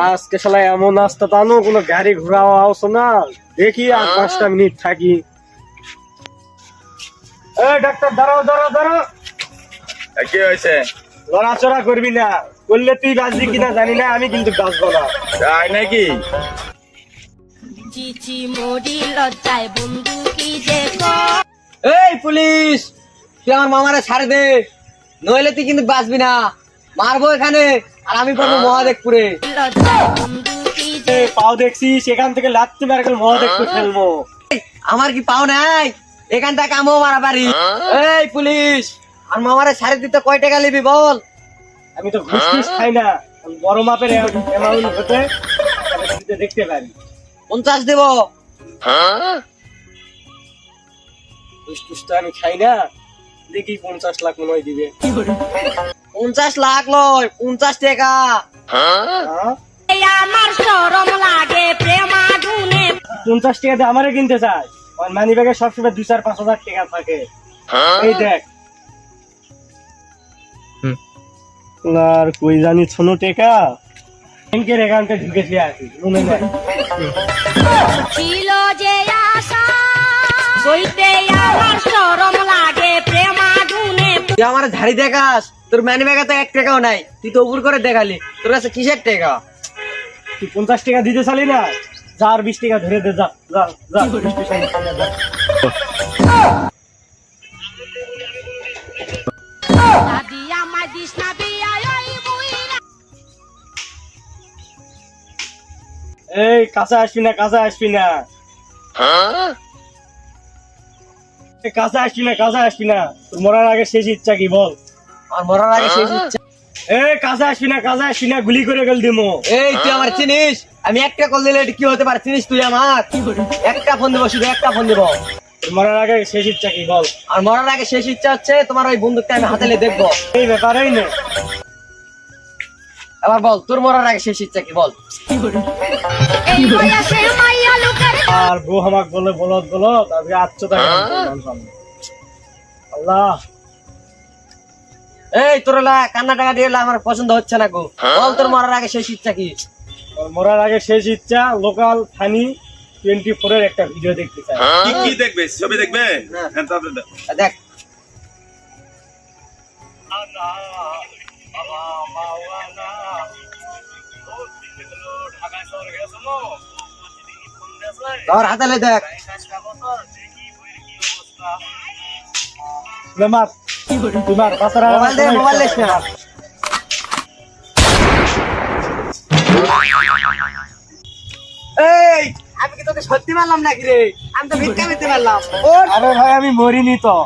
আজকে শালা এমন নাস্তা টানো কোনো গাড়ি ঘোড়া আসো না, দেখি আর 5টা মিনিট থাকি। এই ডাক্তার দাঁড়াও দাঁড়াও দাঁড়াও। কি হয়েছে? লড়াচড়া করবি না, করলে তুই বাঁচবি কিনা জানি না, আমি কিন্তু বাঁচবো না। তাই নাকি? চিচি মরি লজ্জায় বন্ধু কি যে এই পুলিশ, তুই আমার মামারে ছাড়ে দে, নইলে তুই কিন্তু বাঁচবি না। মারবো এখানে আর আমি পড়বো মহাদেবপুরে। লজ্জায় বন্ধু কি যে পাও দেখছি সেখান থেকে লাত্তি মার করে মহাদেবপুর ফেলবো। আমার কি পাও নাই? এখান থেকে আমিও মারা পারি। এই পুলিশ, আর মামারে ছাড়ে দিতে কয় টাকা নিবি বল? আমি তো ঘুষ টুস খাই না, আমি বড় মাপের অ্যামাউন্ট হতে দেখতে পারি। 50 দেব। ঘুষ টুস তো আমি খাই না, দেখি 50 লাখ মনে হয় দিবে। 50 লাখ লয়, 50 টাকা। হ্যাঁ? আমার শরম লাগে প্রেমাগুনে 50 টাকা দিয়ে আমারে কিনতে চায়, মানি ব্যাগে সবসময় 2-4-5 হাজার টাকা থাকে। এই দেখ আর কই জানি ছোনো টাকা ব্যাংকের অ্যাকাউন্টে ঢুকেছে আছি মনে নাই। ছিল যে আশা বইতে আমার শরম লাগে প্রেমাগুনে তুই আমার ঝাড়ি দেখাস, তোর মানি ব্যাগে তো 1 টাকাও নাই, তুই তো উপর করে দেখালি। তোর কাছে কিসের টাকা? তুই 50 টাকা দিতে চালি না, যা আর 20 টাকা ধরে দে, যা যা যা 20 টাকা নিয়ে যা। দাদি আমায় দিস না বিয়া ওই বুইরা এই কাছে আসবি না, কাছে আসবি না, এই কাছে আসবি না, কাছে আসবি না। তোর মরার আগে শেষ ইচ্ছা কি বল? আমার মরার আগে শেষ ইচ্ছা। এই কাছে আসবি না, কাছে আসবি না, গুলি করে গেল দিমো। এই তুই আমার চিনিস? আমি একটা কল দিলে এটা কি হতে পারে চিনিস তুই আমার? একটা ফোন দেবো, শুধু একটা ফোন দেবো। তোর মরার আগে শেষ ইচ্ছা কি বল? আর মরার আগে শেষ ইচ্ছা হচ্ছে তোমার ওই বন্দুকটা আমি হাতে নিয়ে দেখবো। এই ব্যাপারেই না, এবার বল, তোর মরার আগে শেষ ইচ্ছা কি বল? এই বয়সে মাইয়া লোকের আর বউ আমাকে বলে বলত বলত আজকে 800 টাকা আল্লাহ। এই তোর কান্না টাকা দিয়ে আমার পছন্দ হচ্ছে না গো, বল তোর মরার আগে শেষ ইচ্ছা কি? তোর মরার আগে শেষ ইচ্ছা লোকাল ফানি 24 এর একটা ভিডিও দেখতে চাই। কি দেখবে? ছবি দেখবে? হ্যাঁ। হ্যাঁ, তাহলে দাও। দেখ তোর হাতে লে দেখ। মার তোমার পাশারা মোবাইল দে, মোবাইল দিস না। এই আমি কি তোকে সত্যি মারলাম নাকি রে? আমি তো ভিক্ষা দিতে পারলাম। আরে ভাই আমি মরিনি তো।